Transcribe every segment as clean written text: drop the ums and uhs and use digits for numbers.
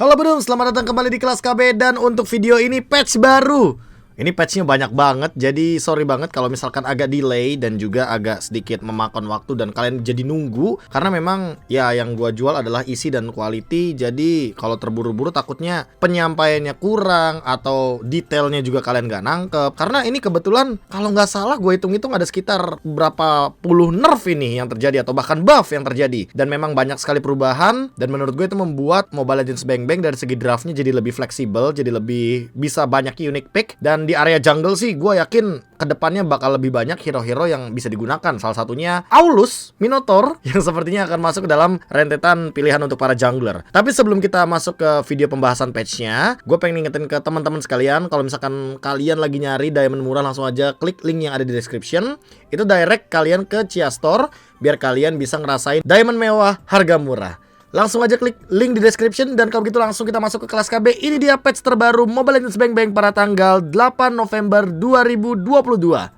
Halo Bro, selamat datang kembali di kelas KB. Dan untuk video ini patch baru. Ini patchnya banyak banget, jadi sorry banget kalau misalkan agak delay dan juga agak sedikit memakan waktu dan kalian jadi nunggu. Karena memang ya yang gua jual adalah isi dan quality. Jadi kalau terburu-buru takutnya penyampaiannya kurang atau detailnya juga kalian nggak nangkep. Karena ini kebetulan kalau nggak salah gue hitung-hitung ada sekitar berapa puluh nerf ini yang terjadi atau bahkan buff yang terjadi. Dan memang banyak sekali perubahan dan menurut gue itu membuat Mobile Legends Bang Bang dari segi draftnya jadi lebih fleksibel, jadi lebih bisa banyak unique pick. Dan di area jungle sih gue yakin kedepannya bakal lebih banyak hero-hero yang bisa digunakan. Salah satunya Aulus Minotaur yang sepertinya akan masuk ke dalam rentetan pilihan untuk para jungler. Tapi sebelum kita masuk ke video pembahasan patchnya, gue pengen ngingetin ke teman-teman sekalian, kalau misalkan kalian lagi nyari diamond murah, langsung aja klik link yang ada di description. Itu direct kalian ke Chia Store biar kalian bisa ngerasain diamond mewah harga murah. Langsung aja klik link di description. Dan kalau gitu langsung kita masuk ke kelas KB. Ini dia patch terbaru Mobile Legends Bang Bang pada tanggal 8 November 2022.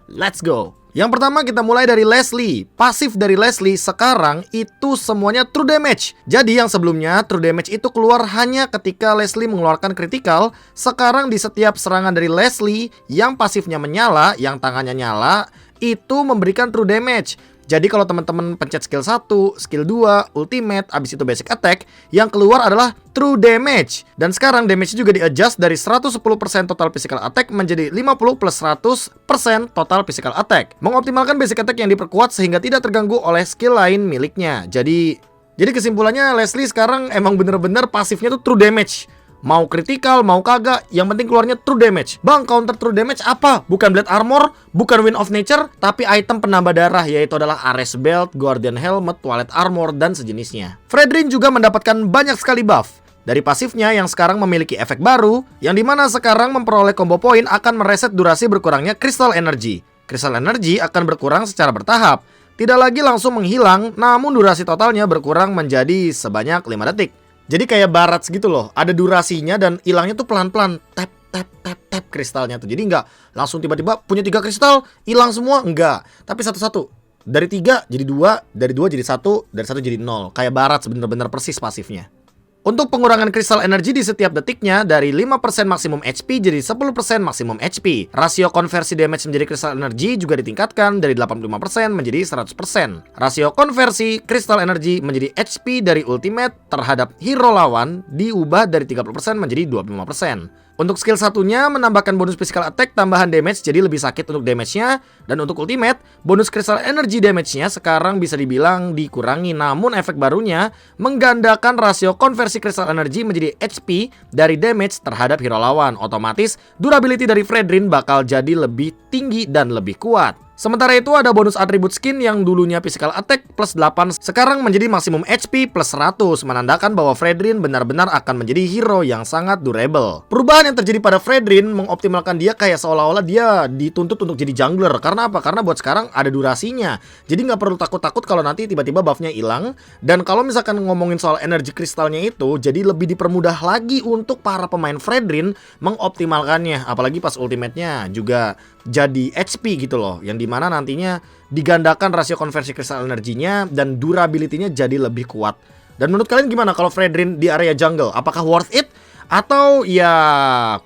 Let's go. Yang pertama kita mulai dari Leslie. Pasif dari Leslie sekarang itu semuanya true damage. Jadi yang sebelumnya true damage itu keluar hanya ketika Leslie mengeluarkan critical. Sekarang di setiap serangan dari Leslie yang pasifnya menyala, yang tangannya nyala, itu memberikan true damage. Jadi kalau teman-teman pencet skill 1, skill 2, ultimate, abis itu basic attack, yang keluar adalah true damage. Dan sekarang damage juga di-adjust dari 110% total physical attack menjadi 50 plus 100% total physical attack. Mengoptimalkan basic attack yang diperkuat sehingga tidak terganggu oleh skill lain miliknya. Jadi kesimpulannya Leslie sekarang emang bener-bener pasifnya tuh true damage. Mau critical, mau kagak, yang penting keluarnya true damage. Bang, counter true damage apa? Bukan Blade Armor, bukan Wind of Nature, tapi item penambah darah, yaitu adalah Ares Belt, Guardian Helmet, Twilight Armor, dan sejenisnya. Fredrin juga mendapatkan banyak sekali buff. Dari pasifnya yang sekarang memiliki efek baru, yang dimana sekarang memperoleh combo point akan mereset durasi berkurangnya Crystal Energy. Crystal Energy akan berkurang secara bertahap. Tidak lagi langsung menghilang, namun durasi totalnya berkurang menjadi sebanyak 5 detik. Jadi kayak Barats gitu loh, ada durasinya dan hilangnya tuh pelan-pelan, tap tap tap tap kristalnya tuh. Jadi nggak langsung tiba-tiba punya 3 kristal hilang semua, enggak. Tapi satu-satu, dari 3 jadi 2, dari 2 jadi 1, dari 1 jadi 0. Kayak Barats bener-bener persis pasifnya. Untuk pengurangan kristal energi di setiap detiknya dari 5% maksimum HP jadi 10% maksimum HP. Rasio konversi damage menjadi kristal energi juga ditingkatkan dari 85% menjadi 100%. Rasio konversi kristal energi menjadi HP dari ultimate terhadap hero lawan diubah dari 30% menjadi 25%. Untuk skill satunya menambahkan bonus physical attack tambahan damage jadi lebih sakit untuk damage-nya. Dan untuk ultimate, bonus crystal energy damage-nya sekarang bisa dibilang dikurangi. Namun efek barunya menggandakan rasio konversi crystal energy menjadi HP dari damage terhadap hero lawan. Otomatis durability dari Fredrin bakal jadi lebih tinggi dan lebih kuat. Sementara itu ada bonus atribut skin yang dulunya physical attack plus 8 sekarang menjadi maksimum HP plus 100, menandakan bahwa Fredrin benar-benar akan menjadi hero yang sangat durable. Perubahan yang terjadi pada Fredrin mengoptimalkan dia kayak seolah-olah dia dituntut untuk jadi jungler. Karena apa? Karena buat sekarang ada durasinya. Jadi nggak perlu takut-takut kalau nanti tiba-tiba buffnya hilang. Dan kalau misalkan ngomongin soal energi kristalnya itu, jadi lebih dipermudah lagi untuk para pemain Fredrin mengoptimalkannya. Apalagi pas ultimate-nya juga jadi HP gitu loh, yang dimana nantinya digandakan rasio konversi kristal energinya dan durability-nya jadi lebih kuat. Dan menurut kalian gimana kalau Fredrin di area jungle? Apakah worth it? Atau ya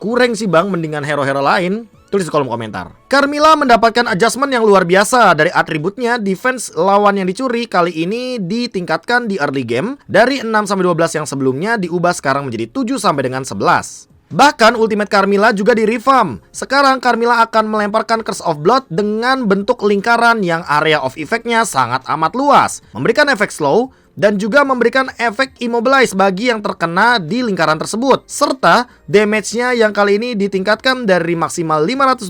kurang sih bang, mendingan hero-hero lain? Tulis di kolom komentar. Carmilla mendapatkan adjustment yang luar biasa. Dari atributnya, defense lawan yang dicuri kali ini ditingkatkan di early game. Dari 6-12 yang sebelumnya diubah sekarang menjadi 7-11. Bahkan ultimate Carmilla juga di revamp. Sekarang Carmilla akan melemparkan Curse of Blood dengan bentuk lingkaran yang area of effect-nya sangat amat luas, memberikan efek slow dan juga memberikan efek immobilize bagi yang terkena di lingkaran tersebut. Serta damage-nya yang kali ini ditingkatkan dari maksimal 525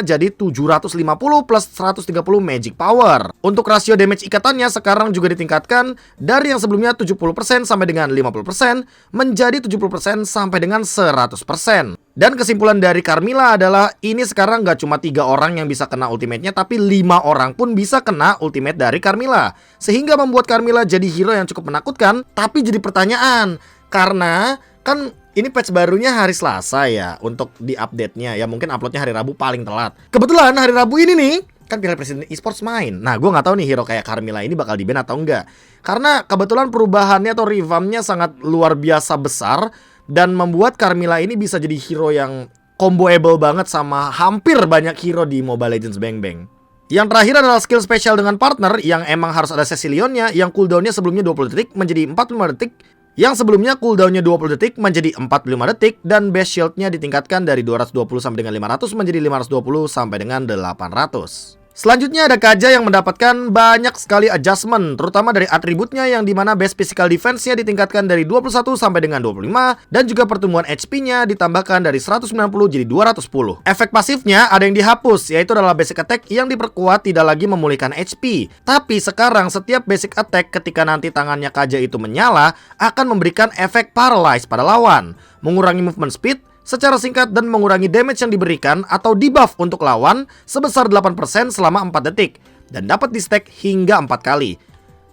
jadi 750 plus 130 magic power. Untuk rasio damage ikatannya sekarang juga ditingkatkan dari yang sebelumnya 70% sampai dengan 50% menjadi 70% sampai dengan 100%. Dan kesimpulan dari Carmilla adalah ini sekarang gak cuma 3 orang yang bisa kena ultimate-nya, tapi 5 orang pun bisa kena ultimate dari Carmilla. Sehingga membuat Carmilla jadi hero yang cukup menakutkan. Tapi jadi pertanyaan, karena kan ini patch barunya hari Selasa ya untuk di update-nya. Ya mungkin uploadnya hari Rabu paling telat. Kebetulan hari Rabu ini nih kan Piala Presiden Esports main. Nah gue gak tahu nih hero kayak Carmilla ini bakal di-ban atau enggak. Karena kebetulan perubahannya atau revampnya sangat luar biasa besar. dan membuat Carmilla ini bisa jadi hero yang comboable banget sama hampir banyak hero di Mobile Legends Bang Bang. Yang terakhir adalah skill spesial dengan partner yang emang harus ada Cecilionnya, yang cooldownnya sebelumnya 20 detik menjadi 45 detik, yang sebelumnya cooldownnya 20 detik menjadi 45 detik, dan base shieldnya ditingkatkan dari 220 sampai dengan 500 menjadi 520 sampai dengan 800. Selanjutnya ada Kaja yang mendapatkan banyak sekali adjustment, terutama dari atributnya yang dimana base physical defense-nya ditingkatkan dari 21 sampai dengan 25, dan juga pertumbuhan HP-nya ditambahkan dari 190 jadi 210. Efek pasifnya ada yang dihapus, yaitu adalah basic attack yang diperkuat tidak lagi memulihkan HP. Tapi sekarang setiap basic attack ketika nanti tangannya Kaja itu menyala akan memberikan efek paralyze pada lawan, mengurangi movement speed secara singkat dan mengurangi damage yang diberikan atau debuff untuk lawan sebesar 8% selama 4 detik dan dapat di stack hingga 4 kali.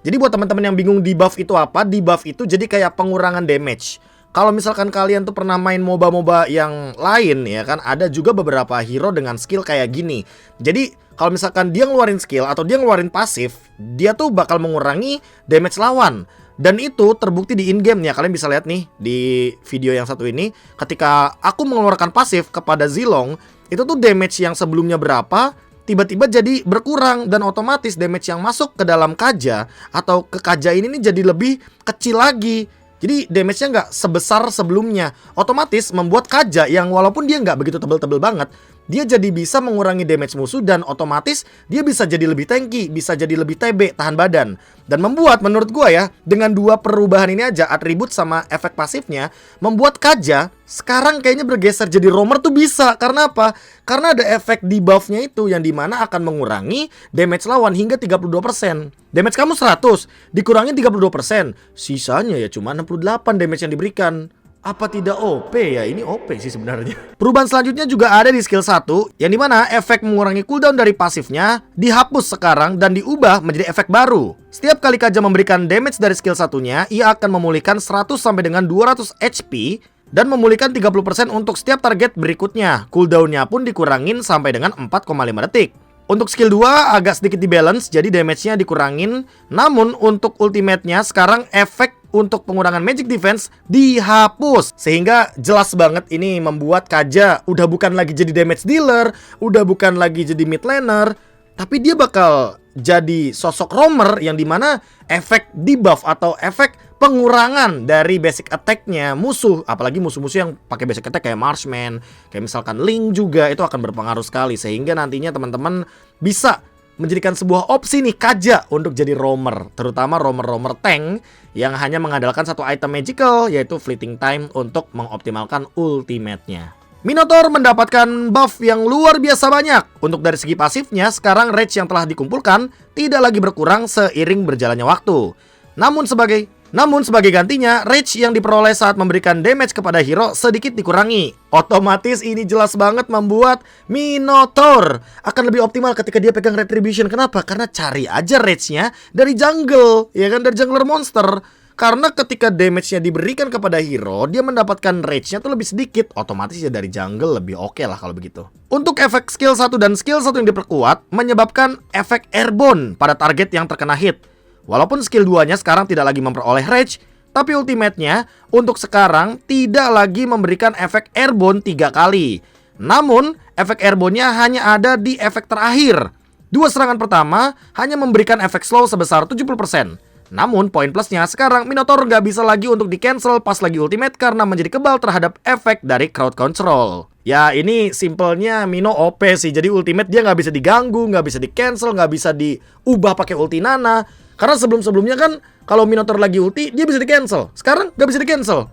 Jadi buat teman-teman yang bingung debuff itu apa, debuff itu jadi kayak pengurangan damage. Kalau misalkan kalian tuh pernah main MOBA-MOBA yang lain ya kan, ada juga beberapa hero dengan skill kayak gini. Jadi kalau misalkan dia ngeluarin skill atau dia ngeluarin pasif, dia tuh bakal mengurangi damage lawan. Dan itu terbukti di in-game ya. Kalian bisa lihat nih di video yang satu ini, ketika aku mengeluarkan pasif kepada Zilong, itu tuh damage yang sebelumnya berapa tiba-tiba jadi berkurang, dan otomatis damage yang masuk ke dalam Kaja atau ke Kaja ini nih jadi lebih kecil lagi. Jadi damage-nya nggak sebesar sebelumnya. Otomatis membuat Kaja yang walaupun dia nggak begitu tebel-tebel banget, dia jadi bisa mengurangi damage musuh, dan otomatis dia bisa jadi lebih tanky, bisa jadi lebih TB, tahan badan. Dan membuat menurut gua ya, dengan dua perubahan ini aja, atribut sama efek pasifnya, membuat Kaja sekarang kayaknya bergeser jadi roamer tuh bisa. Karena apa? Karena ada efek debuff-nya itu yang dimana akan mengurangi damage lawan hingga 32%. Damage kamu 100, dikurangin 32%, sisanya ya cuma 68 damage yang diberikan. Apa tidak OP ya? Ini OP sih sebenarnya. Perubahan selanjutnya juga ada di skill 1, yang dimana efek mengurangi cooldown dari pasifnya dihapus sekarang dan diubah menjadi efek baru. Setiap kali Kaja memberikan damage dari skill satunya, ia akan memulihkan 100 sampai dengan 200 HP dan memulihkan 30% untuk setiap target berikutnya. Cooldownnya pun dikurangin sampai dengan 4,5 detik. Untuk skill 2 agak sedikit dibalance, jadi damage-nya dikurangin. Namun untuk ultimate-nya sekarang efek untuk pengurangan magic defense dihapus. Sehingga jelas banget ini membuat Kaja udah bukan lagi jadi damage dealer, udah bukan lagi jadi mid laner, tapi dia bakal jadi sosok roamer yang dimana efek debuff atau efek pengurangan dari basic attack-nya musuh, apalagi musuh-musuh yang pakai basic attack kayak Marshman, kayak misalkan Link juga, itu akan berpengaruh sekali. Sehingga nantinya teman-teman bisa menjadikan sebuah opsi nih Kaja untuk jadi roamer, terutama roamer-roamer tank yang hanya mengandalkan satu item magical, yaitu fleeting time untuk mengoptimalkan ultimate-nya. Minotaur mendapatkan buff yang luar biasa banyak. Untuk dari segi pasifnya, sekarang rage yang telah dikumpulkan tidak lagi berkurang seiring berjalannya waktu. Namun sebagai gantinya, rage yang diperoleh saat memberikan damage kepada hero sedikit dikurangi. Otomatis ini jelas banget membuat Minotaur akan lebih optimal ketika dia pegang Retribution. Kenapa? Karena cari aja rage-nya dari jungle, ya kan, dari jungler monster. Karena ketika damage-nya diberikan kepada hero, dia mendapatkan rage-nya tuh lebih sedikit. Otomatis ya dari jungle lebih oke lah kalau begitu. Untuk efek skill 1 dan skill 1 yang diperkuat menyebabkan efek airborne pada target yang terkena hit. Walaupun skill 2-nya sekarang tidak lagi memperoleh rage, tapi ultimate-nya untuk sekarang tidak lagi memberikan efek airborne 3 kali. Namun, efek airborne-nya hanya ada di efek terakhir. 2 serangan pertama hanya memberikan efek slow sebesar 70%. Namun, poin plusnya sekarang Minotaur nggak bisa lagi untuk di-cancel pas lagi ultimate karena menjadi kebal terhadap efek dari crowd control. Ya, ini simpelnya Mino OP sih. Jadi ultimate dia nggak bisa diganggu, nggak bisa di-cancel, nggak bisa diubah pakai ulti Nana. Karena sebelum-sebelumnya kan kalau Minotaur lagi ulti, dia bisa di-cancel. Sekarang nggak bisa di-cancel.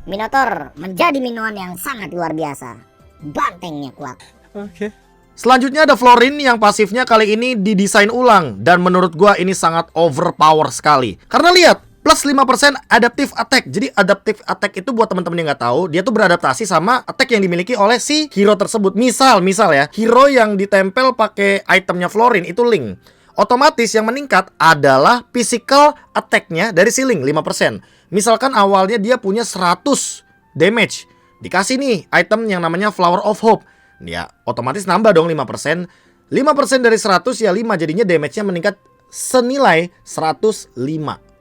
Minotaur menjadi minuman yang sangat luar biasa. Bantengnya kuat. Oke. Selanjutnya ada Florin yang pasifnya kali ini didesain ulang. Dan menurut gua ini sangat overpower sekali. Karena lihat, plus 5% adaptive attack. Jadi adaptive attack itu buat teman-teman yang nggak tahu, dia tuh beradaptasi sama attack yang dimiliki oleh si hero tersebut. Misal ya, hero yang ditempel pakai itemnya Florin itu Link. Otomatis yang meningkat adalah physical attack-nya dari si Link 5%. Misalkan awalnya dia punya 100 damage, dikasih nih item yang namanya Flower of Hope, ya otomatis nambah dong 5%. 5% dari 100 ya 5, jadinya damage-nya meningkat senilai 105.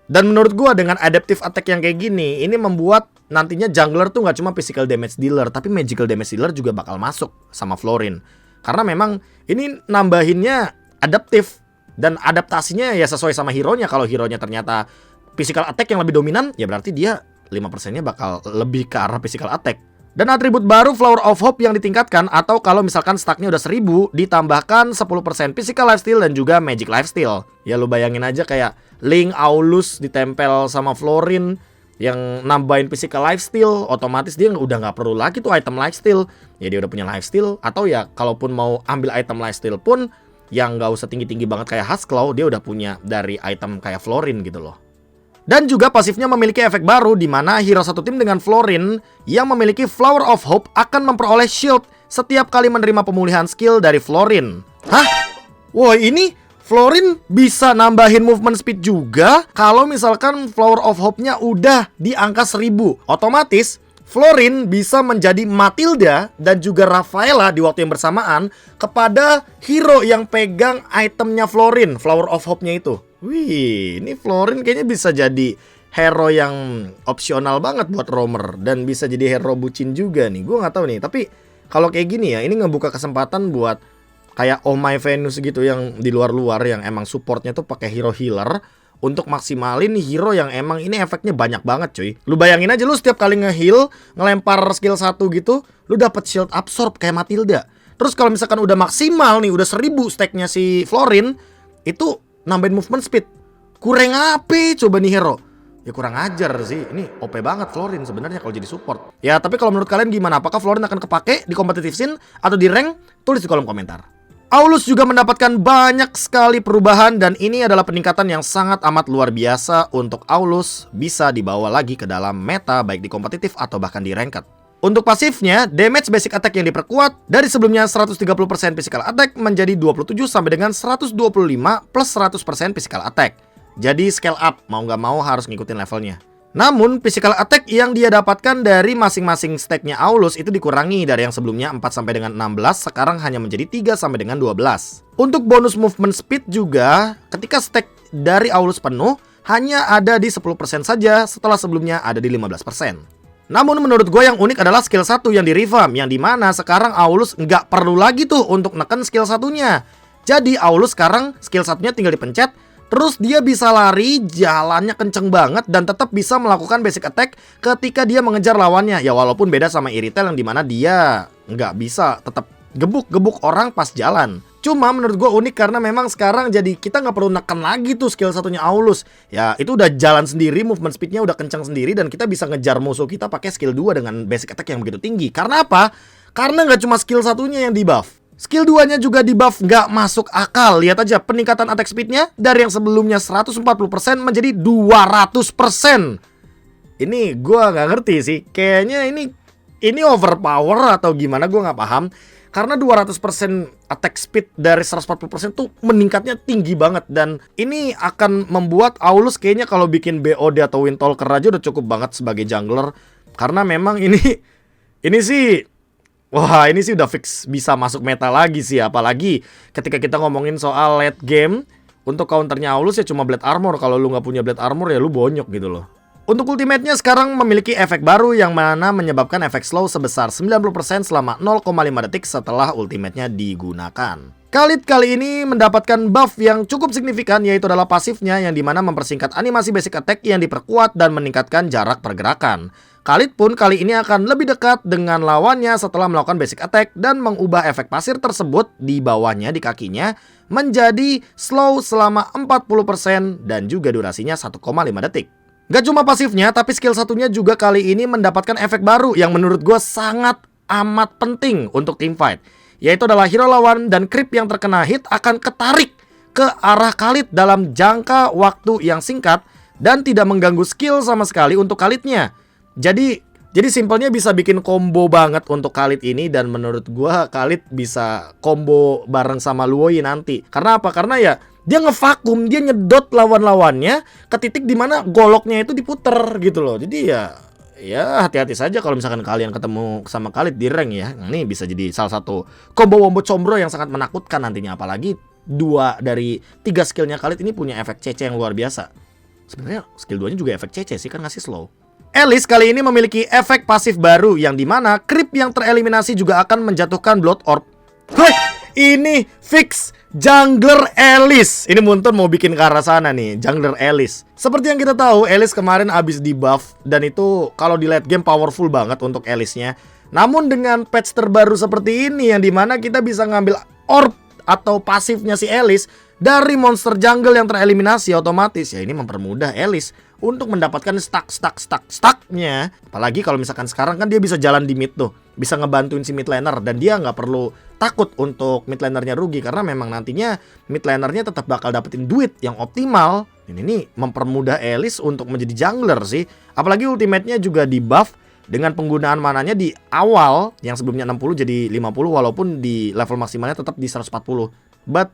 Dan menurut gua dengan adaptive attack yang kayak gini, ini membuat nantinya jungler tuh nggak cuma physical damage dealer, tapi magical damage dealer juga bakal masuk sama Florin. Karena memang ini nambahinnya adaptif, dan adaptasinya ya sesuai sama hero-nya. Kalau hero-nya ternyata physical attack yang lebih dominan, ya berarti dia 5%-nya bakal lebih ke arah physical attack. Dan atribut baru Flower of Hope yang ditingkatkan, atau kalau misalkan stacknya udah 1000, ditambahkan 10% physical lifesteal dan juga magic lifesteal. Ya lu bayangin aja kayak Link, Aulus ditempel sama Florin yang nambahin physical lifesteal, otomatis dia udah nggak perlu lagi tuh item lifesteal. Ya dia udah punya lifesteal, atau ya kalaupun mau ambil item lifesteal pun yang nggak usah tinggi-tinggi banget kayak Husklow, dia udah punya dari item kayak Florin gitu loh. Dan juga pasifnya memiliki efek baru, di mana hero satu tim dengan Florin yang memiliki Flower of Hope akan memperoleh shield setiap kali menerima pemulihan skill dari Florin. Hah? Wah, ini Florin bisa nambahin movement speed juga kalau misalkan Flower of Hope-nya udah di angka 1000. Otomatis Florin bisa menjadi Matilda dan juga Rafaela di waktu yang bersamaan kepada hero yang pegang itemnya Florin, Flower of Hope-nya itu. Wih, ini Florin kayaknya bisa jadi hero yang opsional banget buat roamer, dan bisa jadi hero bucin juga nih. Gue nggak tahu nih, tapi kalau kayak gini ya, ini ngebuka kesempatan buat kayak Oh My Venus gitu yang di luar-luar yang emang supportnya tuh pakai hero healer untuk maksimalin hero yang emang ini efeknya banyak banget cuy. Lu bayangin aja, lu setiap kali nge-heal, ngelempar skill 1 gitu, lu dapat shield absorb kayak Matilda. Terus kalau misalkan udah maksimal nih, udah 1000 stacknya si Florin, itu nambahin movement speed. Kurang apa coba nih hero? Ya kurang ajar sih. Ini OP banget Florin sebenarnya kalau jadi support. Ya tapi kalau menurut kalian gimana? Apakah Florin akan kepake di competitive scene atau di rank? Tulis di kolom komentar. Aulus juga mendapatkan banyak sekali perubahan, dan ini adalah peningkatan yang sangat amat luar biasa untuk Aulus bisa dibawa lagi ke dalam meta baik di kompetitif atau bahkan di ranked. Untuk pasifnya, damage basic attack yang diperkuat dari sebelumnya 130% physical attack menjadi 27 sampai dengan 125 plus 100% physical attack. Jadi scale up, mau nggak mau harus ngikutin levelnya. Namun, physical attack yang dia dapatkan dari masing-masing stacknya Aulus itu dikurangi dari yang sebelumnya 4 sampai dengan 16, sekarang hanya menjadi 3 sampai dengan 12. Untuk bonus movement speed juga, ketika stack dari Aulus penuh, hanya ada di 10% saja setelah sebelumnya ada di 15%. Namun menurut gue yang unik adalah skill 1 yang di revamp, yang dimana sekarang Aulus nggak perlu lagi tuh untuk neken skill 1-nya. Jadi Aulus sekarang skill 1-nya tinggal dipencet, terus dia bisa lari, jalannya kenceng banget, dan tetap bisa melakukan basic attack ketika dia mengejar lawannya. Ya walaupun beda sama Iritel yang dimana dia nggak bisa tetap gebuk-gebuk orang pas jalan. Cuma menurut gue unik karena memang sekarang jadi kita nggak perlu neken lagi tuh skill 1-nya Aulus. Ya itu udah jalan sendiri, movement speednya udah kencang sendiri, dan kita bisa ngejar musuh kita pakai skill 2 dengan basic attack yang begitu tinggi. Karena apa? Karena nggak cuma skill 1-nya yang di buff, skill 2-nya juga di buff nggak masuk akal. Lihat aja peningkatan attack speednya dari yang sebelumnya 140% menjadi 200%. Ini gue nggak ngerti sih, kayaknya ini overpower atau gimana, gue nggak paham. Karena 200% attack speed dari 140% tuh meningkatnya tinggi banget. Dan ini akan membuat Aulus kayaknya kalau bikin BOD atau Windtalker aja udah cukup banget sebagai jungler. Karena memang ini sih, wah ini sih udah fix bisa masuk meta lagi sih. Apalagi ketika kita ngomongin soal late game, untuk counternya Aulus ya cuma Blade Armor. Kalau lu nggak punya Blade Armor ya lu bonyok gitu loh. Untuk ultimate-nya sekarang memiliki efek baru yang mana menyebabkan efek slow sebesar 90% selama 0,5 detik setelah ultimate-nya digunakan. Khalid kali ini mendapatkan buff yang cukup signifikan, yaitu adalah pasifnya yang dimana mempersingkat animasi basic attack yang diperkuat dan meningkatkan jarak pergerakan. Khalid pun kali ini akan lebih dekat dengan lawannya setelah melakukan basic attack dan mengubah efek pasir tersebut di bawahnya di kakinya menjadi slow selama 40% dan juga durasinya 1,5 detik. Gak cuma pasifnya, tapi skill 1-nya juga kali ini mendapatkan efek baru yang menurut gue sangat amat penting untuk teamfight, yaitu adalah hero lawan dan creep yang terkena hit akan ketarik ke arah Khalid dalam jangka waktu yang singkat dan tidak mengganggu skill sama sekali untuk Khalidnya. Jadi simpelnya bisa bikin combo banget untuk Khalid ini, dan menurut gue Khalid bisa combo bareng sama Luoi nanti. Karena apa? Karena ya dia ngevakum, dia nyedot lawan-lawannya ke titik dimana goloknya itu diputer gitu loh. Jadi ya hati-hati saja kalau misalkan kalian ketemu sama Khalid di rank ya. Ini bisa jadi salah satu combo wombo combro yang sangat menakutkan nantinya. Apalagi 2 dari 3 skillnya Khalid ini punya efek CC yang luar biasa. Sebenarnya skill 2-nya juga efek CC sih, kan ngasih slow. Alice kali ini memiliki efek pasif baru yang dimana creep yang tereliminasi juga akan menjatuhkan Blood Orb. Wih, ini fix Jungler Alice. Ini Muntun mau bikin ke arah sana nih, Jungler Alice. Seperti yang kita tahu, Alice kemarin abis di buff dan itu kalau di late game powerful banget untuk Alice-nya. Namun dengan patch terbaru seperti ini yang dimana kita bisa ngambil orb atau pasifnya si Alice dari monster jungle yang tereliminasi, otomatis ya ini mempermudah Alice untuk mendapatkan stack-nya. Apalagi kalau misalkan sekarang kan dia bisa jalan di mid tuh, bisa ngebantuin si mid laner dan dia nggak perlu takut untuk mid lanernya rugi karena memang nantinya mid lanernya tetap bakal dapetin duit yang optimal. Ini mempermudah Alice untuk menjadi jungler sih. Apalagi ultimate-nya juga di buff dengan penggunaan mananya di awal yang sebelumnya 60 jadi 50 walaupun di level maksimalnya tetap di 140. But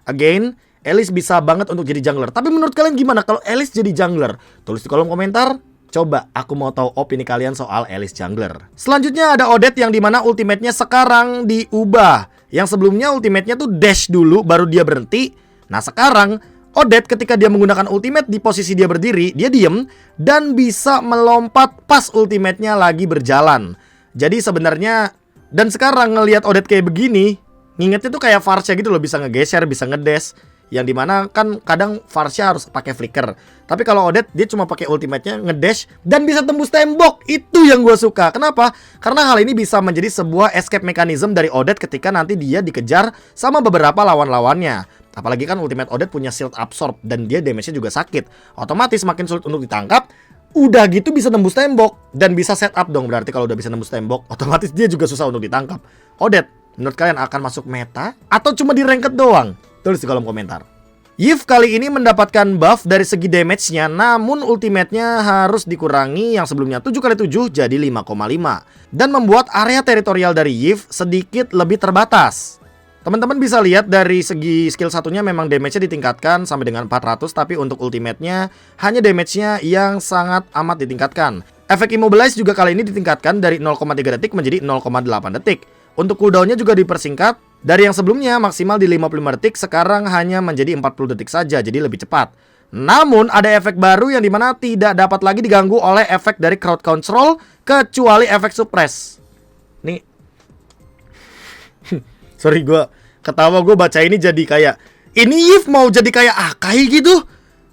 again, Alice bisa banget untuk jadi jungler. Tapi menurut kalian gimana kalau Alice jadi jungler? Tulis di kolom komentar. Coba aku mau tahu opini kalian soal Alice jungler. Selanjutnya ada Odette yang dimana ultimate-nya sekarang diubah. Yang sebelumnya ultimate-nya tuh dash dulu baru dia berhenti. Nah sekarang Odette ketika dia menggunakan ultimate di posisi dia berdiri, dia diem dan bisa melompat pas ultimate-nya lagi berjalan. Jadi sebenarnya dan sekarang ngelihat Odette kayak begini, ngingetnya tuh kayak Varsha gitu loh, bisa ngegeser, bisa ngedash. Yang dimana kan kadang Varsha harus pakai flicker. Tapi kalau Odette dia cuma pakai ultimate-nya ngedash dan bisa tembus tembok. Itu yang gue suka. Kenapa? Karena hal ini bisa menjadi sebuah escape mechanism dari Odette ketika nanti dia dikejar sama beberapa lawan-lawannya. Apalagi kan ultimate Odette punya shield absorb dan dia damage-nya juga sakit. Otomatis makin sulit untuk ditangkap. Udah gitu bisa nembus tembok dan bisa setup dong. Berarti kalau udah bisa nembus tembok, otomatis dia juga susah untuk ditangkap. Odette, menurut kalian akan masuk meta atau cuma di ranked doang? Tulis di kolom komentar. Yves kali ini mendapatkan buff dari segi damage-nya, namun ultimate-nya harus dikurangi yang sebelumnya 7x7 jadi 5,5 dan membuat area teritorial dari Yves sedikit lebih terbatas. Teman-teman bisa lihat dari segi skill satunya memang damage-nya ditingkatkan sampai dengan 400, tapi untuk ultimate-nya hanya damage-nya yang sangat amat ditingkatkan. Efek Immobilize juga kali ini ditingkatkan dari 0,3 detik menjadi 0,8 detik. Untuk cooldown-nya juga dipersingkat dari yang sebelumnya maksimal di 55 detik, sekarang hanya menjadi 40 detik saja, jadi lebih cepat. Namun ada efek baru yang dimana tidak dapat lagi diganggu oleh efek dari crowd control kecuali efek suppress. Nih sorry gue ketawa, gue baca ini jadi kayak ini Yves mau jadi kayak Akai gitu.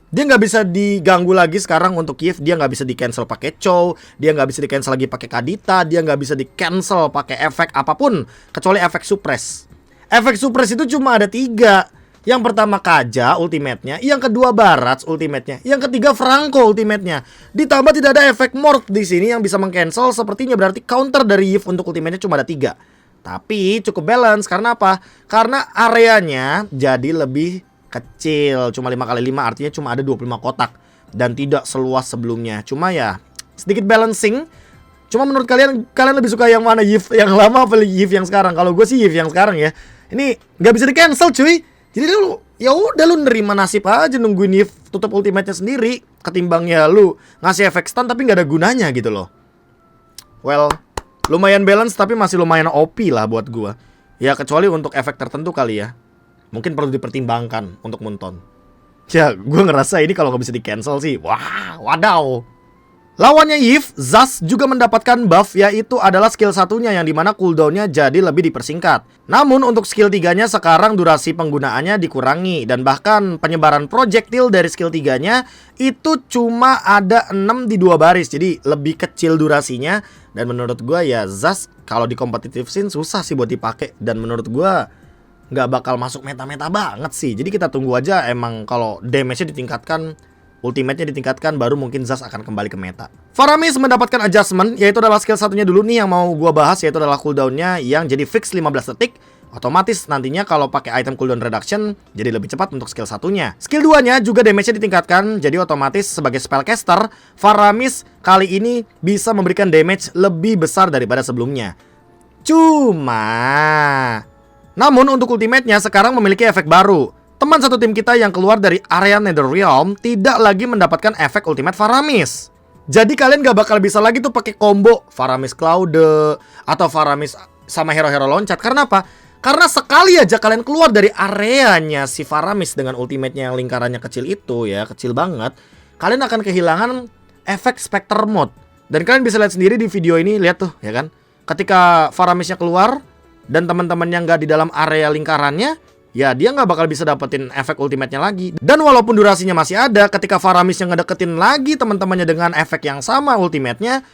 Dia nggak bisa diganggu lagi sekarang untuk Yves. Dia nggak bisa di cancel pakai Chow, dia nggak bisa di cancel lagi pakai Kadita, dia nggak bisa di cancel pakai efek apapun kecuali efek suppress. Efek suppress itu cuma ada 3. Yang pertama Kaja ultimate-nya, yang kedua Barats ultimate-nya, yang ketiga Franco ultimate-nya. Ditambah tidak ada efek Morph di sini yang bisa meng-cancel, sepertinya berarti counter dari Yves untuk ultimate-nya cuma ada 3. Tapi cukup balance karena apa? Karena areanya jadi lebih kecil, cuma 5x5 artinya cuma ada 25 kotak dan tidak seluas sebelumnya. Cuma ya sedikit balancing. Cuma menurut kalian lebih suka yang mana, Yves yang lama apa Yves yang sekarang? Kalau gue sih Yves yang sekarang ya. Ini nggak bisa di cancel cuy. Jadi lu ya udah lu nerima nasib aja nungguin Yves tutup ultimate-nya sendiri ketimbang ya lu ngasih efek stun tapi nggak ada gunanya gitu loh. Well, lumayan balance tapi masih lumayan OP lah buat gua. Ya kecuali untuk efek tertentu kali ya. Mungkin perlu dipertimbangkan untuk Munton. Ya gua ngerasa ini kalau nggak bisa di cancel sih, wah wadaw. Lawannya Yves, Zas juga mendapatkan buff, yaitu adalah skill satunya yang dimana cooldownnya jadi lebih dipersingkat. Namun untuk skill 3-nya sekarang durasi penggunaannya dikurangi. Dan bahkan penyebaran projectile dari skill 3-nya itu cuma ada 6 di 2 baris. Jadi lebih kecil durasinya. Dan menurut gua ya Zas kalau di competitive scene susah sih buat dipakai. Dan menurut gua nggak bakal masuk meta-meta banget sih. Jadi kita tunggu aja emang kalau damage-nya ditingkatkan, ultimate-nya ditingkatkan, baru mungkin Zas akan kembali ke meta. Faramis mendapatkan adjustment, yaitu adalah skill satunya dulu nih yang mau gua bahas, yaitu adalah cooldown-nya yang jadi fix 15 detik. Otomatis nantinya kalau pakai item cooldown reduction jadi lebih cepat untuk skill satunya. Skill 2-nya juga damage-nya ditingkatkan, jadi otomatis sebagai spellcaster, Faramis kali ini bisa memberikan damage lebih besar daripada sebelumnya. Namun untuk ultimate-nya sekarang memiliki efek baru. Teman satu tim kita yang keluar dari area Netherrealm tidak lagi mendapatkan efek ultimate Faramis. Jadi kalian gak bakal bisa lagi tuh pakai combo Faramis Cloud atau Faramis sama hero-hero loncat. Karena apa? Karena sekali aja kalian keluar dari areanya si Faramis dengan ultimate-nya yang lingkarannya kecil itu ya, kecil banget, kalian akan kehilangan efek Spectre Mode. Dan kalian bisa lihat sendiri di video ini, lihat tuh ya kan. Ketika Faramisnya keluar dan teman-temannya nggak di dalam area lingkarannya, ya dia nggak bakal bisa dapetin efek ultimate-nya lagi. Dan walaupun durasinya masih ada, ketika Faramisnya ngedeketin lagi teman-temannya dengan efek yang sama ultimate-nya,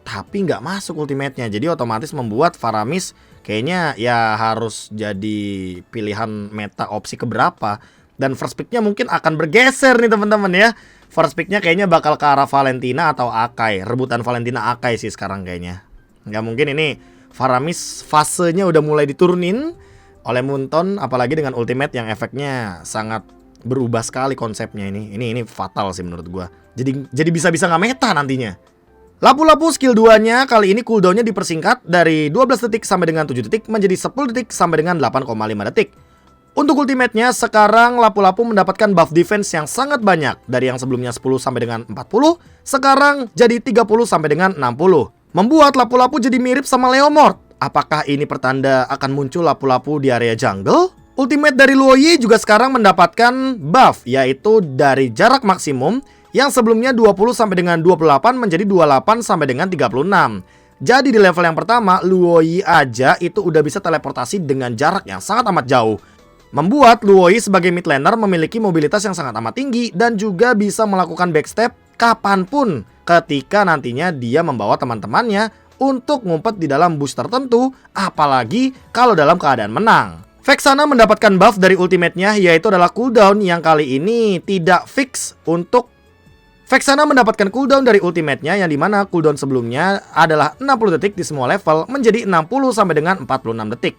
tapi nggak masuk ultimate-nya. Jadi otomatis membuat Faramis kayaknya ya harus jadi pilihan meta opsi keberapa. Dan first pick-nya mungkin akan bergeser nih teman-teman ya. First pick-nya kayaknya bakal ke arah Valentina atau Akai. Rebutan Valentina Akai sih sekarang kayaknya. Nggak mungkin ini Faramis fasenya udah mulai diturunin oleh Munton, apalagi dengan ultimate yang efeknya sangat berubah sekali konsepnya ini. Ini fatal sih menurut gua. Jadi bisa-bisa nggak meta nantinya. Lapu-lapu skill 2-nya kali ini cooldown-nya dipersingkat dari 12 detik sampai dengan 7 detik menjadi 10 detik sampai dengan 8,5 detik. Untuk ultimate-nya sekarang lapu-lapu mendapatkan buff defense yang sangat banyak. Dari yang sebelumnya 10 sampai dengan 40, sekarang jadi 30 sampai dengan 60. Membuat lapu-lapu jadi mirip sama Leomord. Apakah ini pertanda akan muncul lapu-lapu di area jungle? Ultimate dari Luoyi juga sekarang mendapatkan buff, yaitu dari jarak maksimum yang sebelumnya 20 sampai dengan 28 menjadi 28 sampai dengan 36. Jadi di level yang pertama, Luoyi aja itu udah bisa teleportasi dengan jarak yang sangat amat jauh. Membuat Luoyi sebagai mid laner memiliki mobilitas yang sangat amat tinggi dan juga bisa melakukan backstep kapanpun ketika nantinya dia membawa teman-temannya untuk ngumpet di dalam boost tertentu, apalagi kalau dalam keadaan menang. Vexana mendapatkan buff dari ultimate-nya, yaitu adalah cooldown yang kali ini tidak fix untuk Vexana mendapatkan cooldown dari ultimate-nya yang dimana cooldown sebelumnya adalah 60 detik di semua level menjadi 60 sampai dengan 46 detik.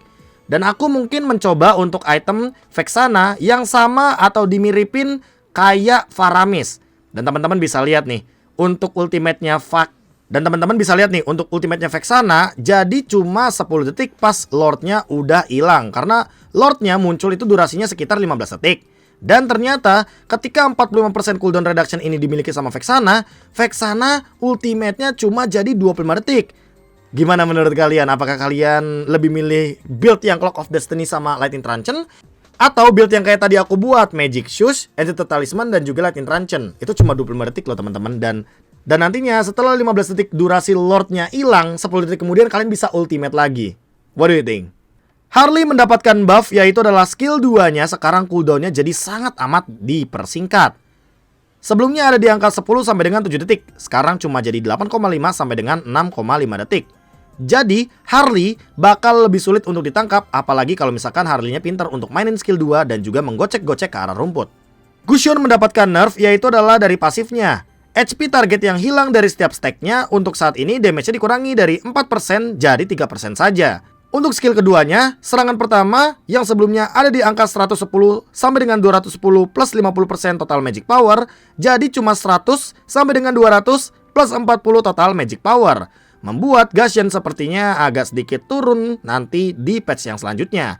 Dan aku mungkin mencoba untuk item Vexana yang sama atau dimiripin kayak Faramis. Dan teman-teman bisa lihat nih, untuk ultimate-nya untuk ultimate-nya Vexana jadi cuma 10 detik pas Lord-nya udah hilang. Karena Lord-nya muncul itu durasinya sekitar 15 detik. Dan ternyata ketika 45% cooldown reduction ini dimiliki sama Vexana, Vexana ultimate-nya cuma jadi 25 detik. Gimana menurut kalian? Apakah kalian lebih milih build yang Clock of Destiny sama Lightning Truncheon? Atau build yang kayak tadi aku buat, Magic Shoes, Enchanted Talisman, dan juga Lightning Truncheon? Itu cuma 25 detik loh teman-teman. Dan nantinya setelah 15 detik durasi Lord-nya hilang, 10 detik kemudian kalian bisa ultimate lagi. What do you think? Harley mendapatkan buff, yaitu adalah skill 2-nya sekarang cooldown-nya jadi sangat amat dipersingkat. Sebelumnya ada di angka 10 sampai dengan 7 detik, sekarang cuma jadi 8,5 sampai dengan 6,5 detik. Jadi Harley bakal lebih sulit untuk ditangkap, apalagi kalau misalkan Harley-nya pintar untuk mainin skill 2 dan juga menggocek-gocek ke arah rumput. Gusion mendapatkan nerf, yaitu adalah dari pasifnya. HP target yang hilang dari setiap stack-nya untuk saat ini damage-nya dikurangi dari 4% jadi 3% saja. Untuk skill keduanya, serangan pertama yang sebelumnya ada di angka 110 sampai dengan 210 plus 50% total magic power, jadi cuma 100 sampai dengan 200 plus 40 total magic power. Membuat Gusion sepertinya agak sedikit turun nanti di patch yang selanjutnya.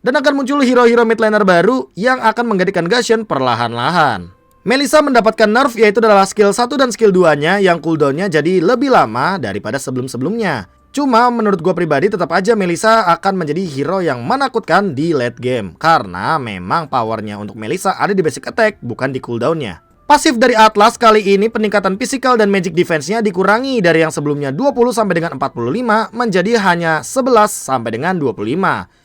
Dan akan muncul hero-hero mid laner baru yang akan menggantikan Gusion perlahan-lahan. Melissa mendapatkan nerf, yaitu adalah skill 1 dan skill 2-nya yang cooldown-nya jadi lebih lama daripada sebelum-sebelumnya. Cuma menurut gue pribadi tetap aja Melissa akan menjadi hero yang menakutkan di late game. Karena memang powernya untuk Melissa ada di basic attack, bukan di cooldown-nya. Pasif dari Atlas kali ini peningkatan physical dan magic defense-nya dikurangi dari yang sebelumnya 20 sampai dengan 45 menjadi hanya 11 sampai dengan 25.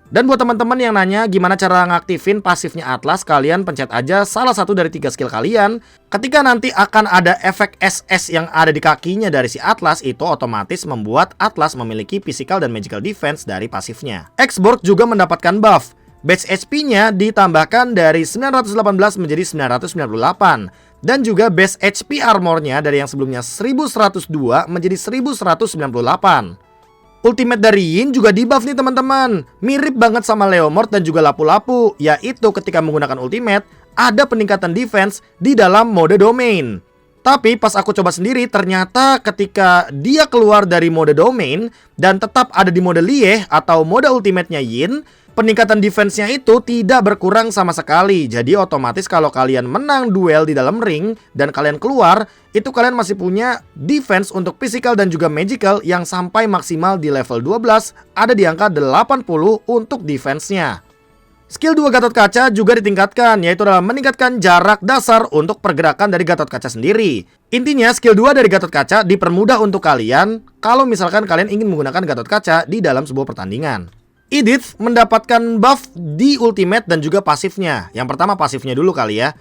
Dan buat teman-teman yang nanya gimana cara ngaktifin pasifnya Atlas, kalian pencet aja salah satu dari 3 skill kalian. Ketika nanti akan ada efek SS yang ada di kakinya dari si Atlas, itu otomatis membuat Atlas memiliki physical dan magical defense dari pasifnya. X-Borg juga mendapatkan buff. Base HP-nya ditambahkan dari 918 menjadi 998. Dan juga base HP armor-nya dari yang sebelumnya 1102 menjadi 1198. Ultimate dari Yin juga di buff nih teman-teman. Mirip banget sama Leomord dan juga Lapu-Lapu, yaitu ketika menggunakan ultimate ada peningkatan defense di dalam mode domain. Tapi pas aku coba sendiri, ternyata ketika dia keluar dari mode domain dan tetap ada di mode Lieh atau mode ultimate-nya Yin, peningkatan defense-nya itu tidak berkurang sama sekali. Jadi otomatis kalau kalian menang duel di dalam ring dan kalian keluar, itu kalian masih punya defense untuk physical dan juga magical yang sampai maksimal di level 12 ada di angka 80 untuk defense-nya. Skill 2 Gatot Kaca juga ditingkatkan, yaitu adalah meningkatkan jarak dasar untuk pergerakan dari Gatot Kaca sendiri. Intinya skill 2 dari Gatot Kaca dipermudah untuk kalian kalau misalkan kalian ingin menggunakan Gatot Kaca di dalam sebuah pertandingan. Edith mendapatkan buff di ultimate dan juga pasifnya. Yang pertama pasifnya dulu kali ya.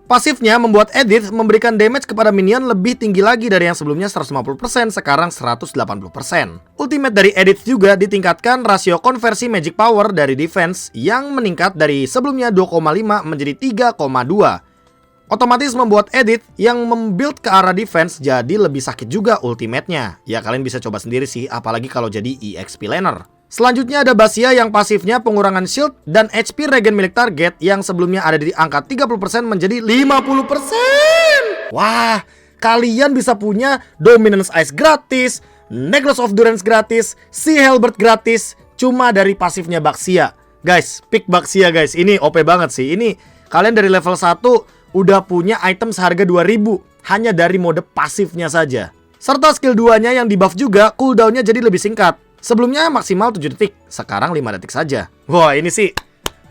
Pasifnya membuat Edith memberikan damage kepada minion lebih tinggi lagi dari yang sebelumnya 150%, sekarang 180%. Ultimate dari Edith juga ditingkatkan rasio konversi magic power dari defense yang meningkat dari sebelumnya 2,5 menjadi 3,2. Otomatis membuat Edith yang membuild ke arah defense jadi lebih sakit juga ultimate-nya. Ya kalian bisa coba sendiri sih, apalagi kalau jadi EXP laner. Selanjutnya ada Basia yang pasifnya pengurangan shield dan HP regen milik target yang sebelumnya ada di angka 30% menjadi 50%. Wah, kalian bisa punya Dominance Ice gratis, Necklace of Durance gratis, Sea Halberd gratis, cuma dari pasifnya Baxia. Guys, pick Baxia guys, ini OP banget sih. Ini kalian dari level 1 udah punya item seharga 2000 hanya dari mode pasifnya saja. Serta skill 2-nya yang di buff juga, cooldown-nya jadi lebih singkat. Sebelumnya maksimal 7 detik, sekarang 5 detik saja. Wah, ini sih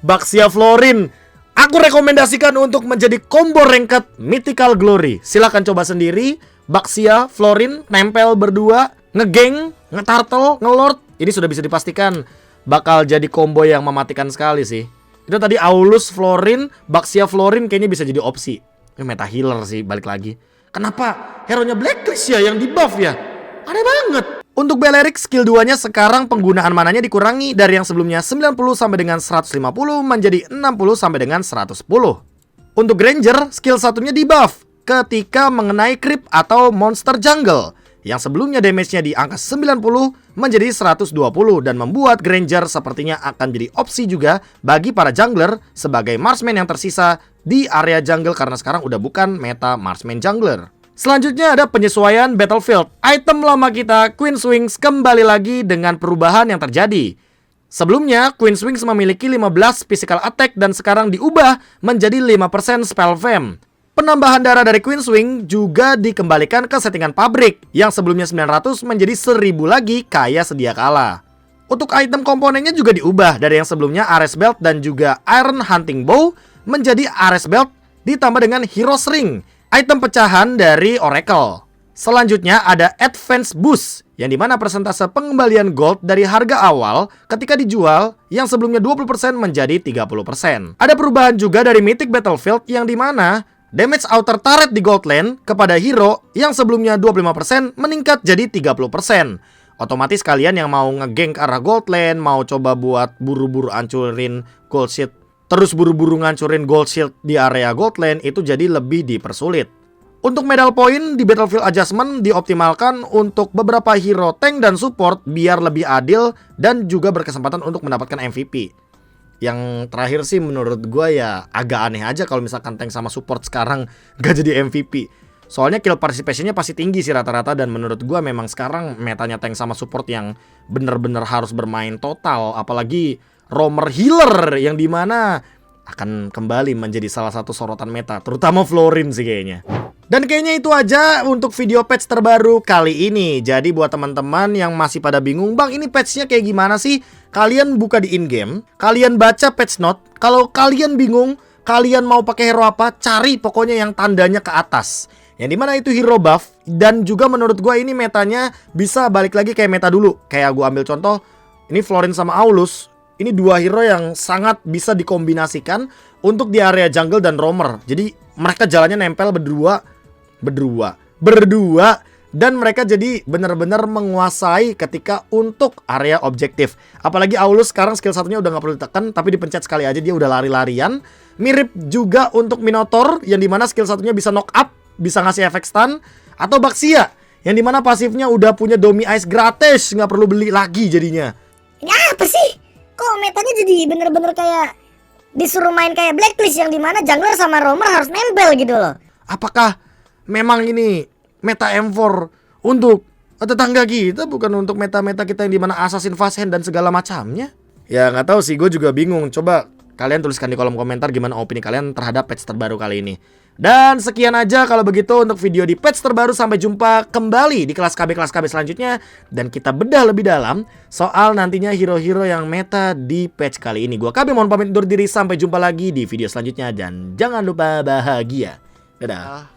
Baxia Florin. Aku rekomendasikan untuk menjadi combo ranked Mythical Glory. Silahkan coba sendiri. Baxia Florin nempel berdua, ngegeng, ngeturtle, ngelord. Ini sudah bisa dipastikan bakal jadi combo yang mematikan sekali sih. Itu tadi Aulus Florin, Baxia Florin kayaknya bisa jadi opsi. Ini meta healer sih, balik lagi. Kenapa hero-nya Blacklist ya yang di buff ya? Aneh banget. Untuk Balerik skill 2-nya sekarang penggunaan mananya dikurangi dari yang sebelumnya 90 sampai dengan 150 menjadi 60 sampai dengan 110. Untuk Granger skill 1-nya di buff ketika mengenai creep atau monster jungle yang sebelumnya damage-nya di angka 90 menjadi 120 dan membuat Granger sepertinya akan jadi opsi juga bagi para jungler sebagai marksman yang tersisa di area jungle karena sekarang udah bukan meta marksman jungler. Selanjutnya ada penyesuaian battlefield. Item lama kita, Queen's Wings, kembali lagi dengan perubahan yang terjadi. Sebelumnya, Queen's Wings memiliki 15 physical attack dan sekarang diubah menjadi 5% spell fam. Penambahan darah dari Queen's Wing juga dikembalikan ke settingan pabrik, yang sebelumnya 900 menjadi 1000 lagi kayak sedia kala. Untuk item komponennya juga diubah dari yang sebelumnya Ares Belt dan juga Iron Hunting Bow menjadi Ares Belt ditambah dengan Hero's Ring, item pecahan dari Oracle. Selanjutnya ada Advance Boost, yang dimana persentase pengembalian gold dari harga awal ketika dijual yang sebelumnya 20% menjadi 30%. Ada perubahan juga dari Mythic Battlefield yang dimana damage outer turret di gold lane kepada hero yang sebelumnya 25% meningkat jadi 30%. Otomatis kalian yang mau ngegeng ke arah gold lane, mau coba buat buru-buru hancurin gold shield, terus buru-buru ngancurin gold shield di area gold lane, itu jadi lebih dipersulit. Untuk medal point di Battlefield Adjustment dioptimalkan untuk beberapa hero tank dan support biar lebih adil dan juga berkesempatan untuk mendapatkan MVP. Yang terakhir sih menurut gue ya agak aneh aja kalau misalkan tank sama support sekarang gak jadi MVP. Soalnya kill participationnya pasti tinggi sih rata-rata, dan menurut gue memang sekarang metanya tank sama support yang bener-bener harus bermain total. Apalagi roamer healer yang dimana akan kembali menjadi salah satu sorotan meta, terutama Florin sih kayaknya. Dan kayaknya itu aja untuk video patch terbaru kali ini. Jadi buat teman-teman yang masih pada bingung, bang ini patchnya kayak gimana sih? Kalian buka di in-game, kalian baca patch note. Kalau kalian bingung, kalian mau pakai hero apa, cari pokoknya yang tandanya ke atas, yang dimana itu hero buff. Dan juga menurut gue ini metanya bisa balik lagi kayak meta dulu. Kayak gue ambil contoh, ini Florin sama Aulus. Ini dua hero yang sangat bisa dikombinasikan untuk di area jungle dan roamer. Jadi mereka jalannya nempel berdua, dan mereka jadi benar-benar menguasai ketika untuk area objektif. Apalagi Aulus sekarang skill satunya udah gak perlu ditekan, tapi dipencet sekali aja dia udah lari-larian. Mirip juga untuk Minotaur, yang dimana skill satunya bisa knock up, bisa ngasih efek stun. Atau Baxia, yang dimana pasifnya udah punya Domi Ice gratis, gak perlu beli lagi jadinya. Ini apa sih? Kok metanya jadi bener-bener kayak disuruh main kayak Blacklist, yang dimana jungler sama roamer harus nempel gitu loh. Apakah memang ini meta M4 untuk tetangga kita, bukan untuk meta-meta kita yang dimana Assassin Fast Hand dan segala macamnya? Ya nggak tahu sih, gue juga bingung. Coba kalian tuliskan di kolom komentar gimana opini kalian terhadap patch terbaru kali ini. Dan sekian aja kalau begitu untuk video di patch terbaru. Sampai jumpa kembali di kelas KB selanjutnya. Dan kita bedah lebih dalam soal nantinya hero-hero yang meta di patch kali ini. Gua KB mohon pamit undur diri. Sampai jumpa lagi di video selanjutnya. Dan jangan lupa bahagia. Dadah.